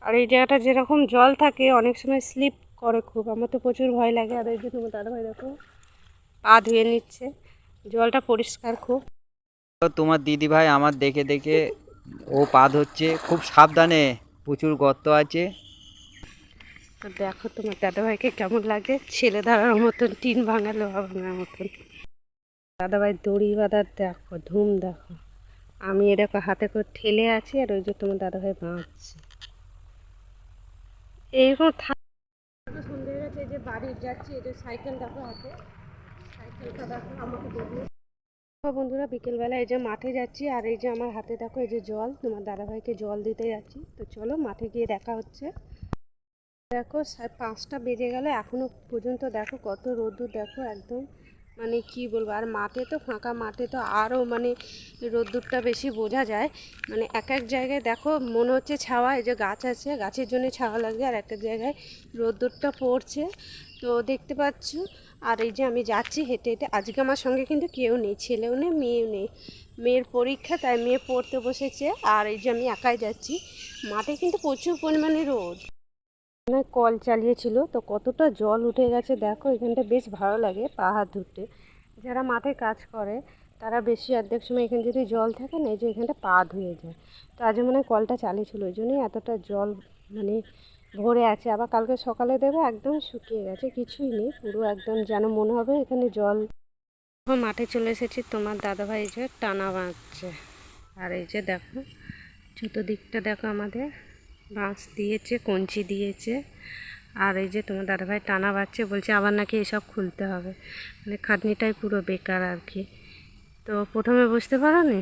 আর এই জায়গাটা যেরকম জল থাকে অনেক সময় স্লিপ করে খুব, আমার তো প্রচুর ভয় লাগে। আর এই যে তোমার দাদাভাই দেখো পা ধুয়ে নিচ্ছে, জলটা পরিষ্কার খুব। তো তোমার দিদি ভাই আমার দেখে দেখে ও পা ধুচ্ছে, খুব সাবধানে, প্রচুর গর্ত আছে। তো দেখো তোমার দাদাভাইকে কেমন লাগে, ছেলে ধরার মতন, টিন ভাঙা লোহা ভাঙার মতন। দাদাভাই দড়ি বাঁধার দেখো ধুম দেখো, আমি এ দেখো হাতে করে ঠেলে আছি, আর ওই যে তোমার দাদাভাই বাঁধছে। এইরকম সন্ধে হয়ে গেছে, এই যে বাড়ি যাচ্ছি, এই যে সাইকেল দেখো হাতে, সাইকেলটা দেখো আমাকে দেখো বন্ধুরা। বিকেলবেলা এই যে মাঠে যাচ্ছি, আর এই যে আমার হাতে দেখো এই যে জল, তোমার দাদাভাইকে জল দিতে যাচ্ছি। তো চলো মাঠে গিয়ে দেখা হচ্ছে। দেখো 5টা বেজে গেল, এখনো পর্যন্ত দেখো কত রোদ্দুর, দেখো একদম মানে কি বলবো। আর মাঠে তো ফাঁকা মাঠে তো আরও মানে রোদ্দুরটা বেশি বোঝা যায়। মানে এক এক জায়গায় দেখো মনে হচ্ছে ছাওয়া, এই যে গাছ আছে, গাছের জন্য ছাওয়া লাগছে, আর একটা জায়গায় রোদ্দুরটা পড়ছে, তো দেখতে পাচ্ছ। আর এই যে আমি যাচ্ছি হেঁটে হেঁটে, আজকে আমার সঙ্গে কিন্তু কেউ নেই, ছেলেও নেই মেয়েও নেই, মেয়ের পরীক্ষা, তাই মেয়ে পড়তে বসেছে। আর এই যে আমি একাই যাচ্ছি, মাঠে কিন্তু প্রচুর পরিমাণে রোদ। কল চালিয়েছিল, তো কতটা জল উঠে গেছে দেখো, এখানটা বেশ ভালো লাগে পা হাত ধুতে। যারা মাঠে কাজ করে তারা বেশি অর্ধেক সময় এখানে যদি জল থাকে না, এই যে এখানটা পা ধুয়ে যায়। তো আজ মনে হয় কলটা চালিয়েছিল, ওই জন্যই এতটা জল মানে ভরে আছে। আবার কালকে সকালে দেবে একদম শুকিয়ে গেছে, কিছুই নেই, পুরো একদম যেন মনে হবে এখানে জল। মাঠে চলে এসেছি, তোমার দাদাভাই এই যে টানা বাঁধছে। আর এই যে দেখো চতুর্দিকটা দেখো, আমাদের বাঁশ দিয়েছে, কঞ্চি দিয়েছে। আর এই যে তোমার দাদাভাই টানা বাঁধছে, বলছে আবার নাকি এসব খুলতে হবে, মানে খাটনিটাই পুরো বেকার আর কি। তো প্রথমে বুঝতে পারো নি,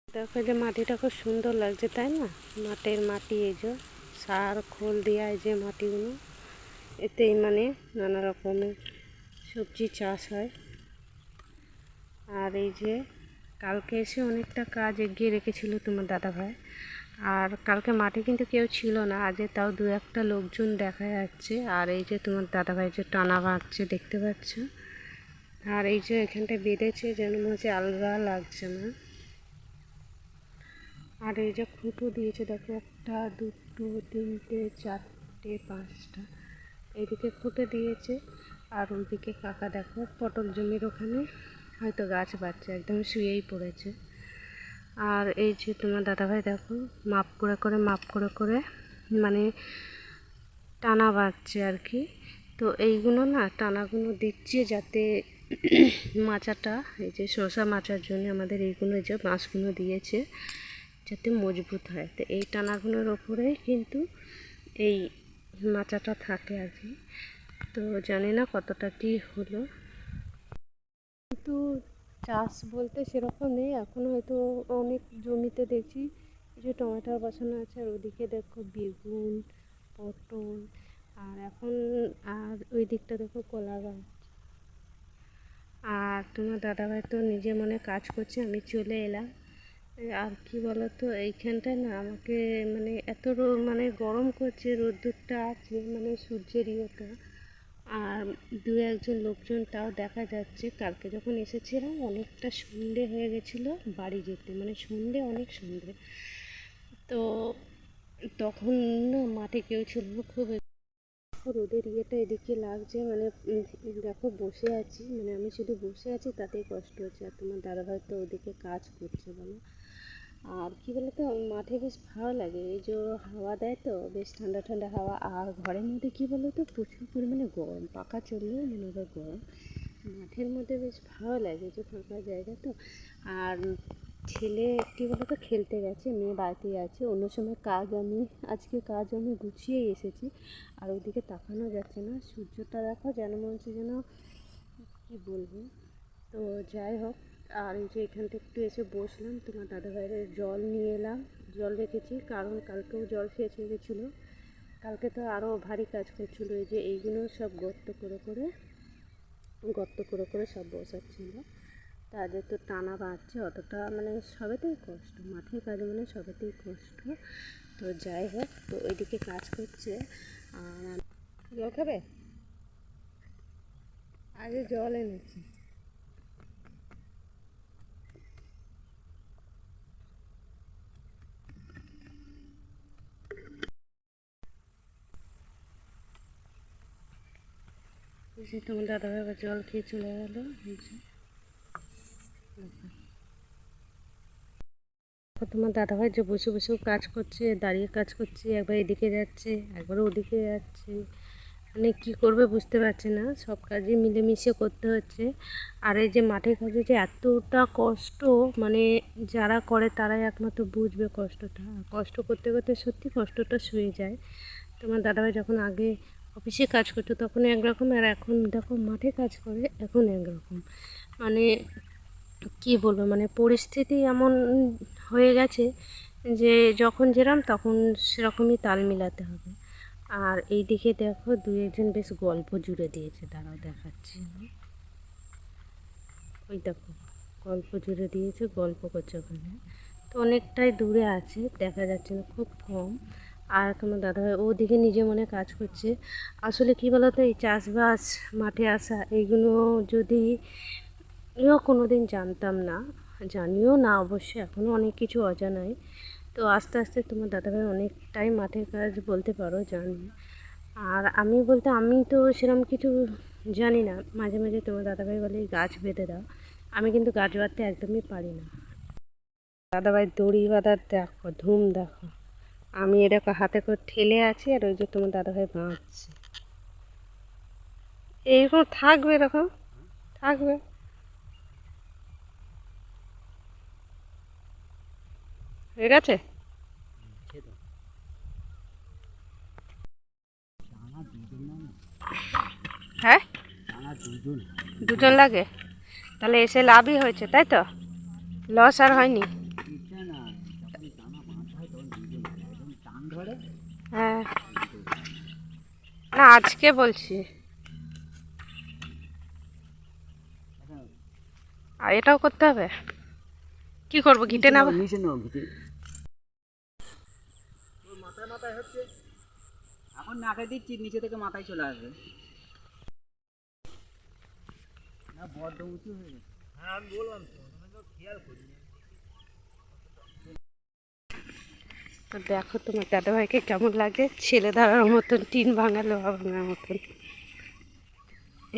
দেখো যে মাটিটা খুব সুন্দর লাগছে তাই না, মাটির মাটি, এই যে সার খোল দেওয়া, এই যে মাটিগুলো, এতেই মানে নানা রকমের সবজি চাষ হয়। আর এই যে কালকে এসে অনেকটা কাজ এগিয়ে রেখেছিল তোমার দাদাভাই। আর কালকে মাঠে কিন্তু কেউ ছিল না, আজকে তাও দু একটা লোকজন দেখা যাচ্ছে। আর এই যে তোমার দাদাভাই যে টানা বাঁধছে দেখতে পাচ্ছ। আর এই যে এখানটায় বেঁধেছে, যেন মনে হচ্ছে আলগা লাগছে না। আর এই যে খুঁটো দিয়েছে দেখো, একটা দুটো তিনটে চারটে পাঁচটা, এইদিকে খুঁটে দিয়েছে। আর ওইদিকে কাকা দেখো পটল জমির ওখানে হয়তো গাছ বাচ্ছে, একদম শুয়েই পড়েছে। আর এই যে তোমার দাদাভাই দেখো মাপ করে করে মাপ করে করে মানে টানা বাঁধছে আর কি। তো এইগুলো না টানাগুলো দিচ্ছে যাতে মাচাটা, এই যে শসা মাচার জন্য আমাদের এইগুলো যে বাঁশগুলো দিয়েছে যাতে মজবুত হয়। তো এই টানাগুলোর ওপরেই কিন্তু এই মাচাটা থাকে আর কি। তো জানি না কতটা কি হলো, কিন্তু চাষ বলতে সেরকম নেই এখন, হয়তো অনেক জমিতে দেখছি কিছু টমেটো বসানো আছে, আর ওদিকে দেখো বেগুন, পটল, আর এখন আর ওই দিকটা দেখো কলা গাছ। আর তোমার দাদাভাই তো নিজে মনে কাজ করছে, আমি চলে এলাম। আর কি বলতো, এইখানটায় না আমাকে মানে এত মানে গরম করছে, রোদ্দুরটা আছে মানে সূর্যের ইয়েটা। আর দু একজন লোকজন তাও দেখা যাচ্ছে, কালকে যখন এসেছিলাম অনেকটা সন্ধে হয়ে গেছিলো বাড়ি যেতে, মানে সন্ধে অনেক সন্ধে। তো তখন না মাঠে কেউ ছিল না, খুব রোদের ইয়েটা এদিকে লাগছে, মানে দেখো বসে আছি, মানে আমি শুধু বসে আছি তাতেই কষ্ট হচ্ছে। আর তোমার দাদাভাই তো ওদিকে কাজ করছে বলো। আর কি বলতো মাঠে বেশ ভালো লাগে, এই যে হাওয়া দেয় তো বেশ ঠান্ডা ঠান্ডা হাওয়া। আর ঘরের মধ্যে কি বলতো প্রচুর পরিমাণে গরম, পাখা চললেও মনে হবে গরম। মাঠের মধ্যে বেশ ভালো লাগে, যে ফাঁকা জায়গা তো। আর ছেলে কী বলতো খেলতে গেছে, মেয়ে বাড়িতেই আছে। অন্য সময় আজকে কাজ আমি গুছিয়েই এসেছি। আর ওদিকে তাকানো যাচ্ছে না, সূর্যটা দেখো যেন মনে হচ্ছে যেন কী বলবো। তো যাই হোক, আর এই যে এখানটা একটু এসে বসলাম, তোমার দাদাভাইয়ের জল নিয়ে এলাম, জল রেখেছি কারণ কালকেও জল শেষ হয়ে গেছিলো। কালকে তো আরও ভারী কাজ করছিলো, এই যে এইগুলো সব গর্ত করে করে সব বসাচ্ছিল। তাদের তো টানা বাঁধছে, অতটা মানে সবেতেই কষ্ট, মাঠের কাজ মানে সবেতেই কষ্ট। তো যাই হোক, তো ওইদিকে কাজ করছে। আর জল খাবে, আগে জল এনেছি। যে তোমার দাদাভাই আবার জল খেয়ে চলে গেল। এই যে দেখো তোমার দাদাভাই যে বসে বসেও কাজ করছে, দাঁড়িয়ে কাজ করছে, একবার এদিকে যাচ্ছে একবার ওদিকে যাচ্ছে, মানে কী করবে বুঝতে পারছে না, সব কাজই মিলেমিশে করতে হচ্ছে। আর এই যে মাঠের কাজে যে এতটা কষ্ট, মানে যারা করে তারাই একমাত্র বুঝবে কষ্টটা। কষ্ট করতে করতে সত্যি কষ্টটা শুয়ে যায়। তোমার দাদাভাই যখন আগে অফিসে কাজ করতো তখন একরকম, আর এখন দেখো মাঠে কাজ করে এখন একরকম। মানে কি বলবো, মানে পরিস্থিতি এমন হয়ে গেছে যে যখন যেরকম তখন সেরকমই তাল মিলাতে হবে। আর এই দিকে দেখো দুই একজন বেশ গল্প জুড়ে দিয়েছে, দাঁড়াও দেখাচ্ছি আমি। ওই দেখো গল্প জুড়ে দিয়েছে, গল্প করছে ওখানে। তো অনেকটাই দূরে আছে, দেখা যাচ্ছে না, খুব কম। আর তোমার দাদাভাই ওদিকে নিজে মনে কাজ করছে। আসলে কি বলতো, এই চাষবাস মাঠে আসা এইগুলো যদি কোনো দিন জানতাম না, জানিও না অবশ্য, এখনও অনেক কিছু অজানাই। তো আস্তে আস্তে তোমার দাদাভাই অনেকটাই মাঠের কাজ বলতে পারো জানি। আর আমি বলতে আমি তো সেরকম কিছু জানি না, মাঝে মাঝে তোমার দাদাভাই বলে এই গাছ বেঁধে দাও, আমি কিন্তু গাছ বাঁধতে একদমই পারি না। দাদাভাই দড়ি বাঁধার দেখো ধুম দেখো, আমি এ দেখো হাতে করে ঠেলে আছি, আর ওই যে তোমার দাদাভাই বাঁধছে। এইরকম থাকবে, এরকম থাকবে। হয়ে গেছে। হ্যাঁ, দুজন লাগে, তাহলে এসে লাভই হয়েছে তাই তো, লস আর হয়নি। হ্যাঁ, না আজকে বলছি। আর এটাও করতে হবে, কি করবো ঘিটে না। মাথায় মাথায় হচ্ছে, এখন নাকে দিচ্ছি নিচে থেকে মাথায় চলে আসবে। না বড্ড উঁচু হয়ে গেছে। হ্যাঁ আমি বললাম তো, খেয়াল করিনি। তো দেখো তোমার দাদাভাইকে কেমন লাগে, ছেলে ধরার মতন, টিন ভাঙা লোহা ভাঙার মতন।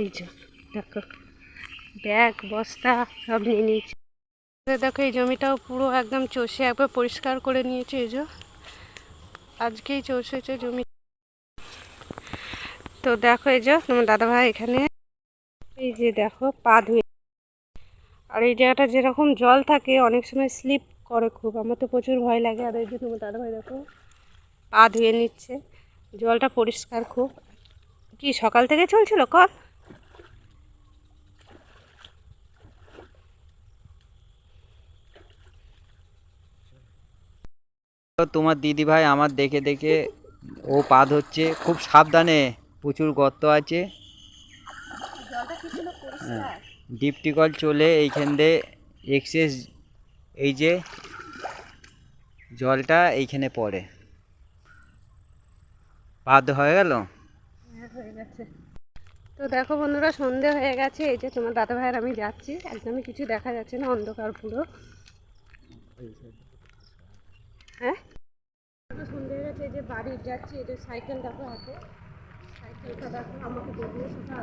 এই যে দেখো ব্যাগ বস্তা সব নিয়ে নিয়েছে। দেখো এই জমিটাও পুরো একদম চষে একবার পরিষ্কার করে নিয়েছে, এই যে আজকেই চষেছে জমি। তো দেখো এই যে তোমার দাদাভাই এখানে, এই যে দেখো পা ধুয়ে, আর এই জায়গাটা যেরকম জল থাকে অনেক সময় স্লিপ করে খুব, আমার তো প্রচুর ভয় লাগে। আর এই যে তোমার দাদাভাই দেখো পা ধুয়ে নিচ্ছে, জলটা পরিষ্কার খুব। কি সকাল থেকে চলছিল কল? তোমার দিদি ভাই আমার দেখে দেখে ও পা ধরছে, খুব সাবধানে, প্রচুর গর্ত আছে। ডিপটি কল চলে এইখান দিয়ে এক্সেস, এই যে জলটা এইখানে পড়ে, বাদ হয়ে গেল। হয়ে গেছে। তো দেখো বন্ধুরা সন্ধে হয়ে গেছে, এই যে তোমার দাদাভাইয়ের আমি যাচ্ছি, একদমই কিছু দেখা যাচ্ছে না, অন্ধকার পুরো। হ্যাঁ, সন্ধে হয়ে গেছে, এই যে বাড়ি যাচ্ছি, এই যে সাইকেল দেখো হাতে, সাইকেলটা দেখো আমাকে দেখলে সেটা